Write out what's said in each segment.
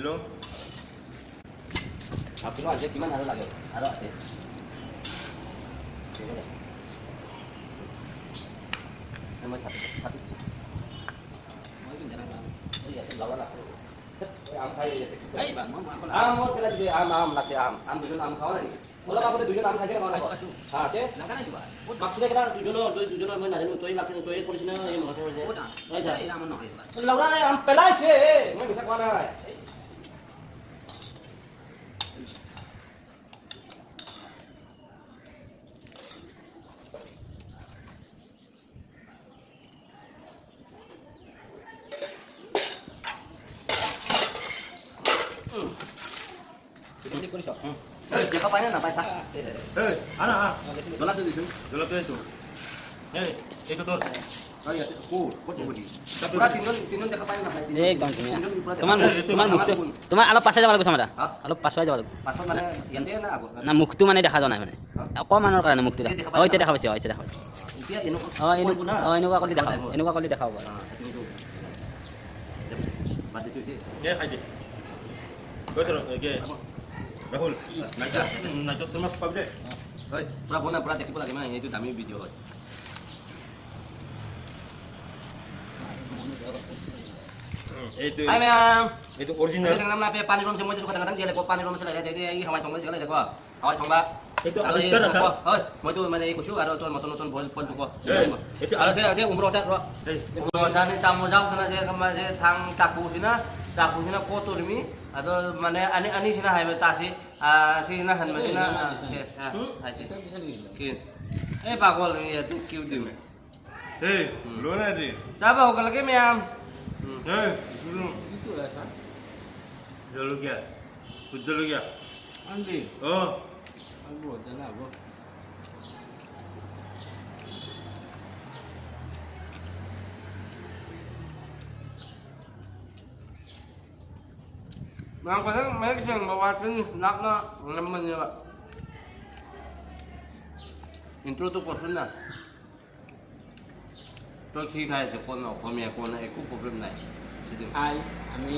Hello. Apilo aja gimana harus lagi? Harus aja. Nama satu. Mau ini jarang lah. Oh iya, lawan lah. Am khai vậy. Ấy bạn món con. Món cái là gì? Am là gì am tujuan am kau nih. Kalau aku tujuan am khai cái con này. Thế. Là cái này chứ bạn. Maksudnya kita tujuan mana jadi tujuan maksudnya tujuan kulisnya yang mau saya. Ủa trời. Đấy chứ. Cái này am nói bạn. Lâu nay am pelai sih. Nggak bisa kemana. Ini kau risau. Dia kapannya nampak sah. Hey, anak. Dolar tu di sini. Dalam tu itu. Hey, ikut tur. Oh iya, kok jadi. Pura tinun dia kapannya nampak. एकदम तुम्हार मुखটো তোমাৰ অলপ পাছলৈ যাব লাগিব চামৰা অলপ পাছলৈ যাব লাগিব Pasal mana yang dia nak aku. না মুখটো মানে দেখা যোৱা নাই মানে অকণমানৰ কাৰণে মুখটো দেখা এতিয়া দেখা পাইছে এতিয়া দেখা পাইছে Dia ini এনেকুৱা কৰি দেখা এনেকুৱা কৰি দেখাব পাৰে Batis sih. Ye, haji. Kau terus, ye. Rahul, najak sama pabrik. Hei, pura dekik pula gimana? Itu dami video. Itu. Hai ma'am. Itu original. Kadang nama apa pani rom semua itu kadang-kadang dia lekuk pani rom selesai jadi ini hawai thong segala lekuk. Hawai thong ba. Itu aviskar apa? Hei, mau itu mana ikut ada tuan motor phone tuh kok. Itu Saya umroh saya bro. Umroh saya ni tamu jauh karena saya kemarin thang caku sina kotor mi atau mana ani sina hai betasi sina han sina yes hai kin pakol ni ya tu kiu di me Hey, lona di. coba hoga lagi ma'am Hey, dulu. itu lah San Dulu क्या? कुछ dulu क्या? Andri Oh, Aduh, jangan aku Mang có thấy mấy cái rừng mà trứng nắp nó năm mình như vậy. Intro tu kosun na. Tôi khi khai sẽ con nào con mẹ con này cũng problem này. আই আমি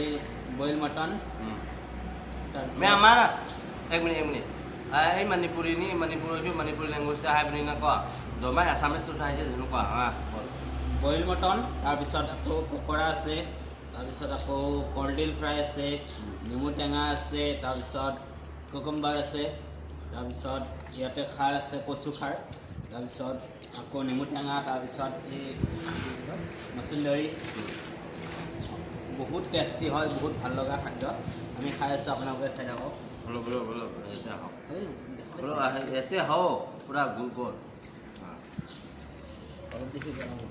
boil mutton Mẹ mana? Ek minit. Ai Manipuri ni Manipuri language ta hai bani na ko. Do mai Assamese tu thai je nu ko ha. Boil mutton তাৰপিছত আকৌ পকৰা আছে তাৰপিছত আকৌ কলডিল fry আছে নেমু টেঙা আছে তাৰপিছত কুকুম্বাৰ আছে তাৰপিছত ইয়াতে খাৰ আছে কচু খাৰ তাৰপিছত আকৌ নেমু টেঙা তাৰপিছত এই মচুন্দৰী বহুত টেষ্টি হয় বহুত ভাল লগা খাদ্য আমি খাই আছোঁ আপোনালোকে চাই থাকক Belum. Belum itu hau pura gulgol. অলপ দেখি জনাব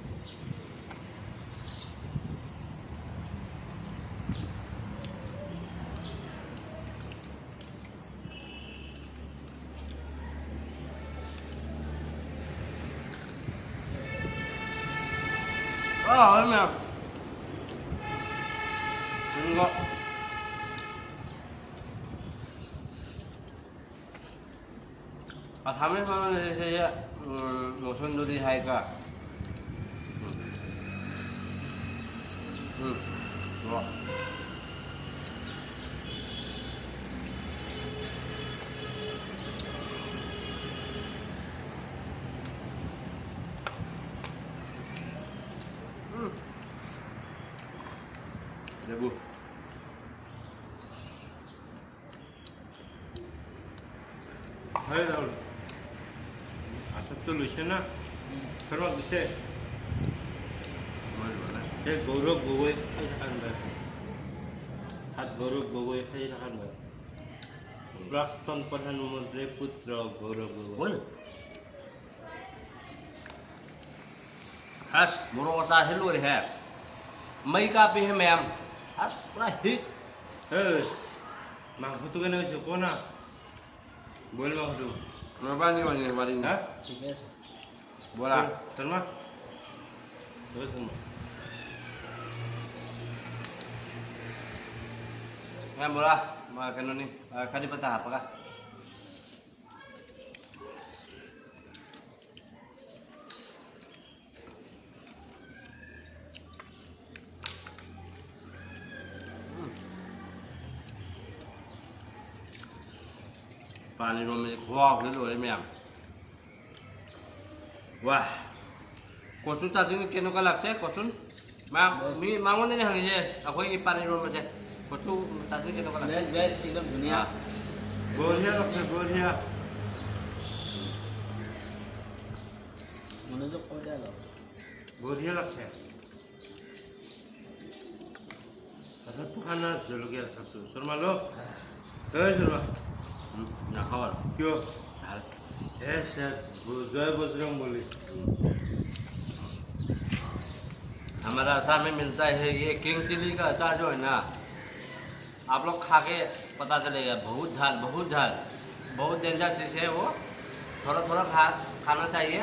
Oh, mẹ. Enggak. Assamese mana saya Mosondori hai ka. Wah. Debu. hey Rahul. Asal tu lucu na. Sekarang bisa. Hey, Gaurav Gogoi khai ber. Hat Gaurav Gogoi khai ber. প্রাক্তন প্রধানমন্ত্রীর পুত্র গৌরব Gogoi Boleh. Has moro sa hello hai. Mấy ca pe hai ma'am. Has pura hit. এই মাংস তো কেনে হয়েছে কো না বল মাংস Bani. হ্যাঁ ঠিক আছে Bola. শর্মা ওই Sharma Ma'am bola. Makan ni. Kadi patah apa kah? पानी रोम में खोआक ले लो मैं वाह कोचु ताजी ने केनो का लगसे कोचुन मांगो ने हंगे जे अखोई पानी रोम में से कोचु ताजी केनो का लगसे बेस्ट बेस्ट एकदम दुनिया बढ़िया लगता बढ़िया मनोजक कर दिया लो बढ़िया लगता अच्छा तू खाना जलूंगा सब तो शर्मा लो शर्मा ना खावा क्यों ऐसे जय बजरंग बोली हमारा अचार में मिलता है ये किंग चिली का अचार जो है ना आप लोग खा के पता चलेगा बहुत झाल बहुत डेंजर चीज़ है वो थोड़ा थोड़ा खाना चाहिए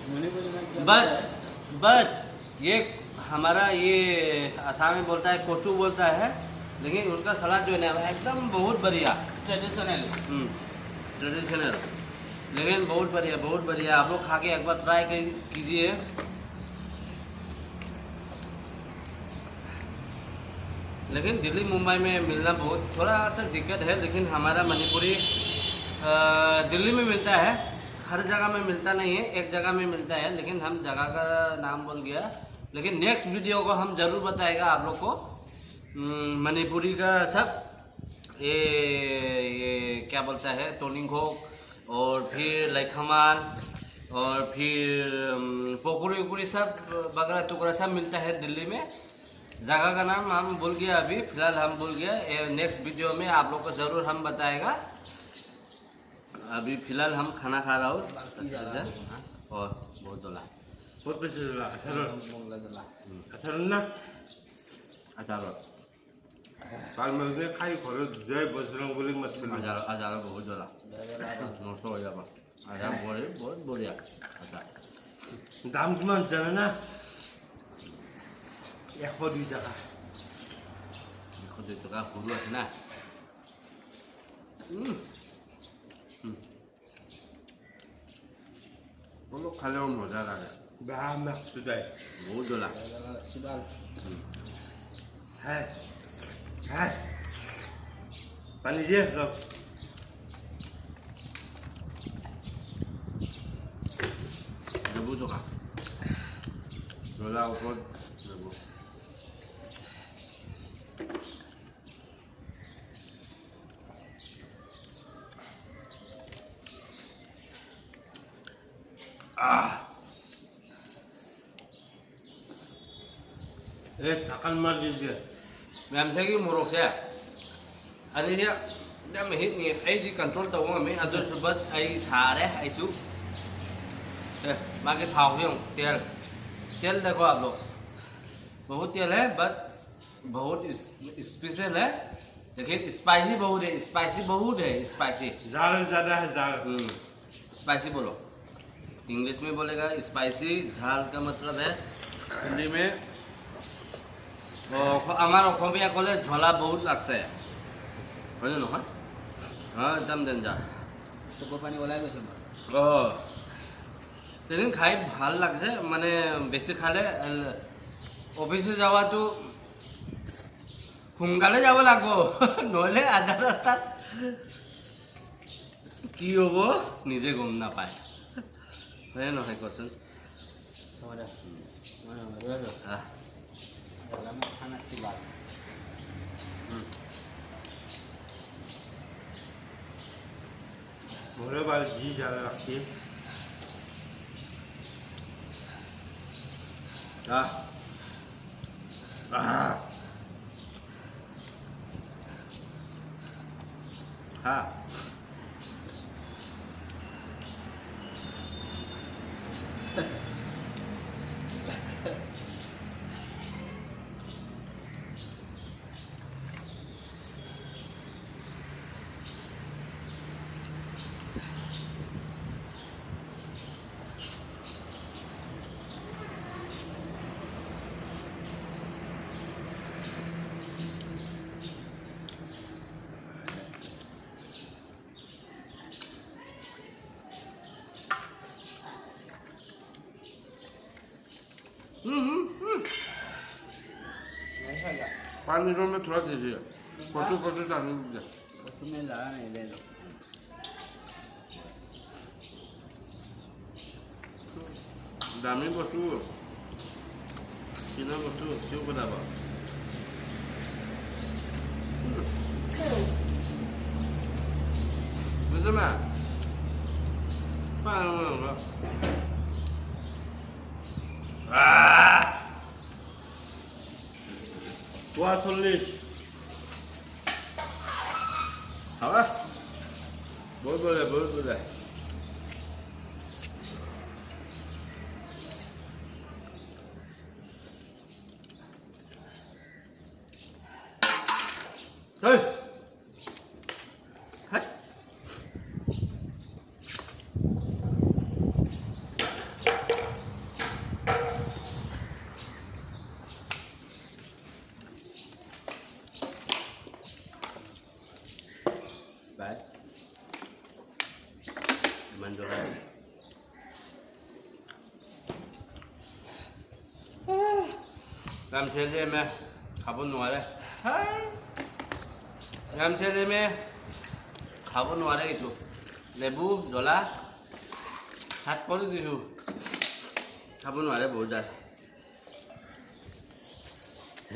मणिपुरी में क्या बट ये हमारा ये असम में बोलता है कोचू बोलता है लेकिन उसका सलाद जो है ना एकदम बहुत बढ़िया ट्रेडिशनल ट्रेडिशनल लेकिन बहुत बढ़िया आप लोग खा के एक बार ट्राई कीजिए लेकिन दिल्ली मुंबई में मिलना बहुत थोड़ा सा दिक्कत है लेकिन हमारा मणिपुरी दिल्ली में मिलता है हर जगह में मिलता नहीं है एक जगह में मिलता है लेकिन हम जगह का नाम बोल गया लेकिन नेक्स्ट वीडियो को हम जरूर बताएगा आप लोग को मणिपुरी का सब ये क्या बोलता है टोनिंगो और फिर लैखमान और फिर पोकुरी उकुरी सब बगरा टुकड़ा सब मिलता है दिल्ली में जगह का नाम हम भूल गया अभी फिलहाल हम भूल गया नेक्स्ट वीडियो में आप लोग को ज़रूर हम बताएगा अभी फिलहाल हम खाना खा रहा हूँ और बहुत जोला बहुत बेसी जला मंगला जला अच्छा ना अच्छा काल मैं उधर खाई खोलो जय बजरंग बोली मछली आजार बहुत जोला नष्ट हो जाएगा आजार बहुत बढ़िया अच्छा दाम किमान जाने ना 102 টাকা 102 টাকা সৰু আছে না অলপ খালেও মজা লাগে বাহ মাকসুদাই বহুত জ্বলা सुदाल হ্যাঁ হ্যাঁ পানি দিয়ে লগ নেবু টকা জ্বলা ওপৰত নেবু ढक्कन मार दीजिए मैम से कि मोरक से अरे ये जब मैं हिट नहीं आई दी कंट्रोल तो वो मैं अदर सुबह आई सारे आई सु माँ के थाव क्यों तेल तेल देखो आप लोग बहुत तेल है बट बहुत स्पेशल है लेकिन स्पाइसी बहुत है स्पाइसी जाल ज़्यादा है जाल स्पाइसी बोलो इंग्लिश में बोलेगा स्पाइसी झाल का मतलब है हिंदी में आमार अखमिया कले झला बहुत लागছে হয়নে নহয় একদম ডেঞ্জাৰ चुको पानी ओলাই গৈছে लेकिन खाई ভাল লাগছে মানে বেছি খালে অফিসে যাওয়াটো সোনকালে যাব লাগব নহলে আধা ৰাস্তাত কি হ'ব নিজে গম নাপায় হয়নে নহয় কচোন Mana? Mana? Mana? Dalam panas si bal. भोले बाल जी ज़्यादा रखती है हाँ नहीं है क्या? पानी में थोड़ा दीजिए कचू कचू डालने दीजिए उसमें लगा नहीं ले लो দামী বস্তু কিনা বস্তু কিয় বনাব বুঝছো না পোৱা 40 হা বহুত বলে Thôi. Hết. Đấy. Mình vô đây. Làm thế đi em, খাব নোৱাৰে ৰামছেলে খাব নোৱাৰে এইটো লেবু জ্বলা হাত কৰি দিছোঁ খাব নোৱাৰে বহুত দাল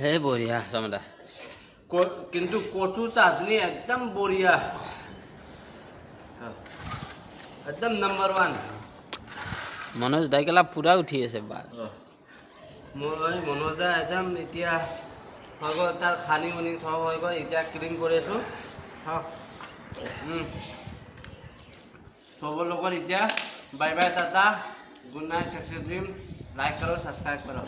হে বঢ়িয়া সমদা কিন্তু কচু চাটনি একদম বঢ়িয়া একদম নাম্বার 1 মনোজ দাইকেলা পুৰা উঠি আছে বা মই মনোজ দা একদম এতিয়া হৈ গ'ল তাৰ খানি মুনি সব হৈ গ'ল এতিয়া ক্লিন কৰি আছোঁ সবৰ লগত এতিয়া bye bye Tata good night success dream like কৰক সাবস্ক্ৰাইব কৰক